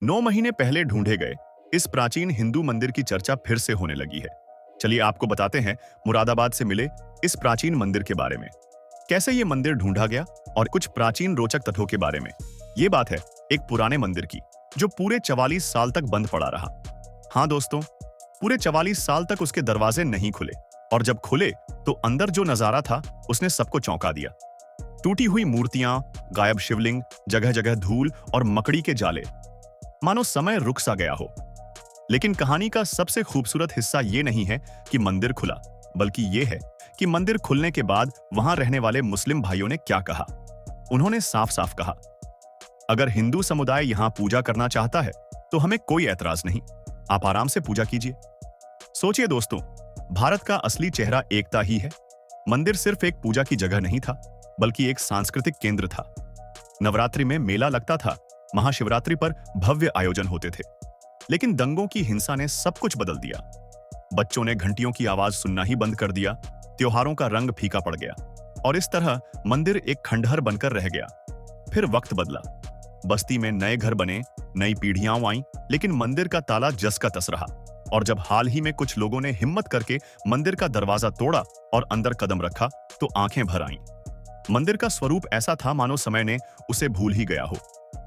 9 महीने पहले ढूंढे गए इस प्राचीन हिंदू मंदिर की चर्चा फिर से होने लगी है। चलिए आपको बताते हैं मुरादाबाद से मिले इस प्राचीन मंदिर के बारे में, कैसे ये मंदिर ढूंढा गया और कुछ प्राचीन रोचक तथ्यों के बारे में। ये बात है एक पुराने मंदिर की जो पूरे 44 साल तक बंद पड़ा रहा। हाँ दोस्तों, पूरे 44 साल तक उसके दरवाजे नहीं खुले और जब खुले तो अंदर जो नजारा था उसने सबको चौंका दिया। टूटी हुई मूर्तियां, गायब शिवलिंग, जगह जगह धूल और मकड़ी के जाले, मानो समय रुक सा गया हो। लेकिन कहानी का सबसे खूबसूरत हिस्सा ये नहीं है कि मंदिर खुला, बल्कि ये है कि मंदिर खुलने के बाद वहां रहने वाले मुस्लिम भाइयों ने क्या कहा। उन्होंने साफ साफ कहा, अगर हिंदू समुदाय यहां पूजा करना चाहता है तो हमें कोई ऐतराज नहीं, आप आराम से पूजा कीजिए। सोचिए दोस्तों, भारत का असली चेहरा एकता ही है। मंदिर सिर्फ एक पूजा की जगह नहीं था, बल्कि एक सांस्कृतिक केंद्र था। नवरात्रि में मेला लगता था, महाशिवरात्रि पर भव्य आयोजन होते थे। लेकिन दंगों की हिंसा ने सब कुछ बदल दिया। बच्चों ने घंटियों की आवाज सुनना ही बंद कर दिया, त्योहारों का रंग फीका पड़ गया और इस तरह मंदिर एक खंडहर बनकर रह गया। फिर वक्त बदला, बस्ती में नए घर बने, नई पीढ़ियां आईं, लेकिन मंदिर का ताला जस का तस रहा। और जब हाल ही में कुछ लोगों ने हिम्मत करके मंदिर का दरवाजा तोड़ा और अंदर कदम रखा तो आंखें भर आईं। मंदिर का स्वरूप ऐसा था मानो समय ने उसे भूल ही गया हो।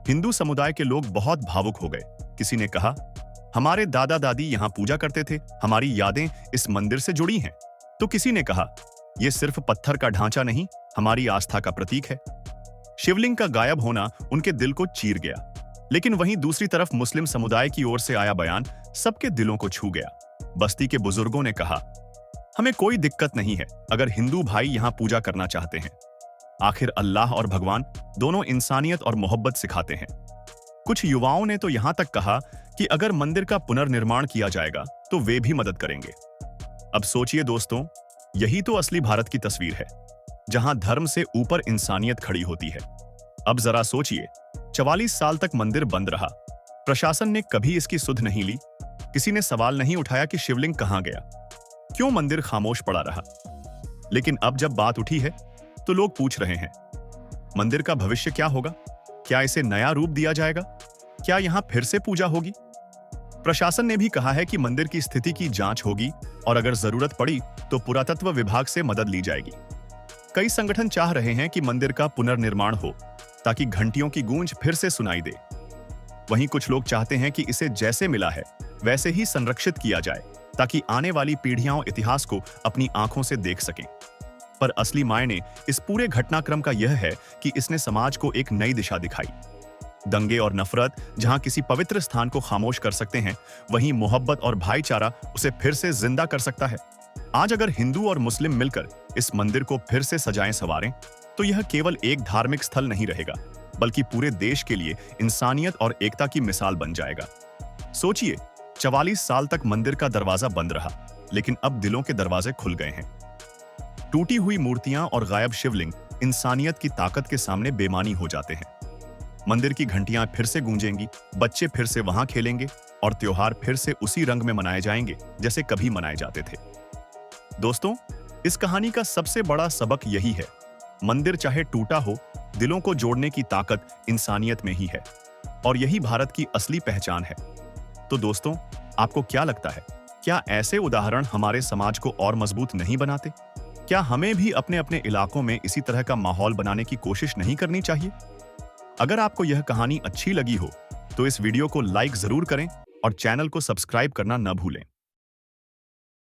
हिंदू समुदाय के लोग बहुत भावुक हो गए। किसी ने कहा, हमारे दादा दादी यहाँ पूजा करते थे, हमारी यादें इस मंदिर से जुड़ी हैं। तो किसी ने कहा, यह सिर्फ पत्थर का ढांचा नहीं, हमारी आस्था का प्रतीक है। शिवलिंग का गायब होना उनके दिल को चीर गया। लेकिन वहीं दूसरी तरफ मुस्लिम समुदाय की ओर से आया बयान सबके दिलों को छू गया। बस्ती के बुजुर्गों ने कहा, हमें कोई दिक्कत नहीं है अगर हिंदू भाई यहाँ पूजा करना चाहते हैं। आखिर अल्लाह और भगवान दोनों इंसानियत और मोहब्बत सिखाते हैं। कुछ युवाओं ने तो यहां तक कहा कि अगर मंदिर का पुनर्निर्माण किया जाएगा तो वे भी मदद करेंगे। अब सोचिए दोस्तों, यही तो असली भारत की तस्वीर है, जहां धर्म से ऊपर इंसानियत खड़ी होती है। अब जरा सोचिए, 44 साल तक मंदिर बंद रहा, प्रशासन ने कभी इसकी सुध नहीं ली, किसी ने सवाल नहीं उठाया कि शिवलिंग कहां गया, क्यों मंदिर खामोश पड़ा रहा। लेकिन अब जब बात उठी है तो लोग पूछ रहे हैं, मंदिर का भविष्य क्या होगा? क्या इसे नया रूप दिया जाएगा? क्या यहां फिर से पूजा होगी? प्रशासन ने भी कहा है कि मंदिर की स्थिति की जांच होगी और अगर जरूरत पड़ी तो पुरातत्व विभाग से मदद ली जाएगी। कई संगठन चाह रहे हैं कि मंदिर का पुनर्निर्माण हो ताकि घंटियों की गूंज फिर से सुनाई दे। वहीं कुछ लोग चाहते हैं कि इसे जैसे मिला है वैसे ही संरक्षित किया जाए ताकि आने वाली पीढ़ियां इतिहास को अपनी आंखों से देख सकें। पर असली मायने इस पूरे घटनाक्रम का यह है कि इसने समाज को एक नई दिशा दिखाई। दंगे और नफरत जहां किसी पवित्र स्थान को खामोश कर सकते हैं, वहीं मोहब्बत और भाईचारा उसे फिर से जिंदा कर सकता है। आज अगर हिंदू और मुस्लिम मिलकर इस मंदिर को फिर से सजाएं संवारें तो यह केवल एक धार्मिक स्थल नहीं रहेगा, बल्कि पूरे देश के लिए इंसानियत और एकता की मिसाल बन जाएगा। सोचिए, 44 साल तक मंदिर का दरवाजा बंद रहा, लेकिन अब दिलों के दरवाजे खुल गए हैं। टूटी हुई मूर्तियां और गायब शिवलिंग इंसानियत की ताकत के सामने बेमानी हो जाते हैं। मंदिर की घंटियां फिर से गूंजेंगी, बच्चे फिर से वहां खेलेंगे और त्योहार फिर से उसी रंग में मनाए जाएंगे जैसे कभी मनाए जाते थे। दोस्तों, इस कहानी का सबसे बड़ा सबक यही है, मंदिर चाहे टूटा हो, दिलों को जोड़ने की ताकत इंसानियत में ही है और यही भारत की असली पहचान है। तो दोस्तों, आपको क्या लगता है, क्या ऐसे उदाहरण हमारे समाज को और मजबूत नहीं बनाते? क्या हमें भी अपने अपने इलाकों में इसी तरह का माहौल बनाने की कोशिश नहीं करनी चाहिए? अगर आपको यह कहानी अच्छी लगी हो तो इस वीडियो को लाइक जरूर करें और चैनल को सब्सक्राइब करना न भूलें।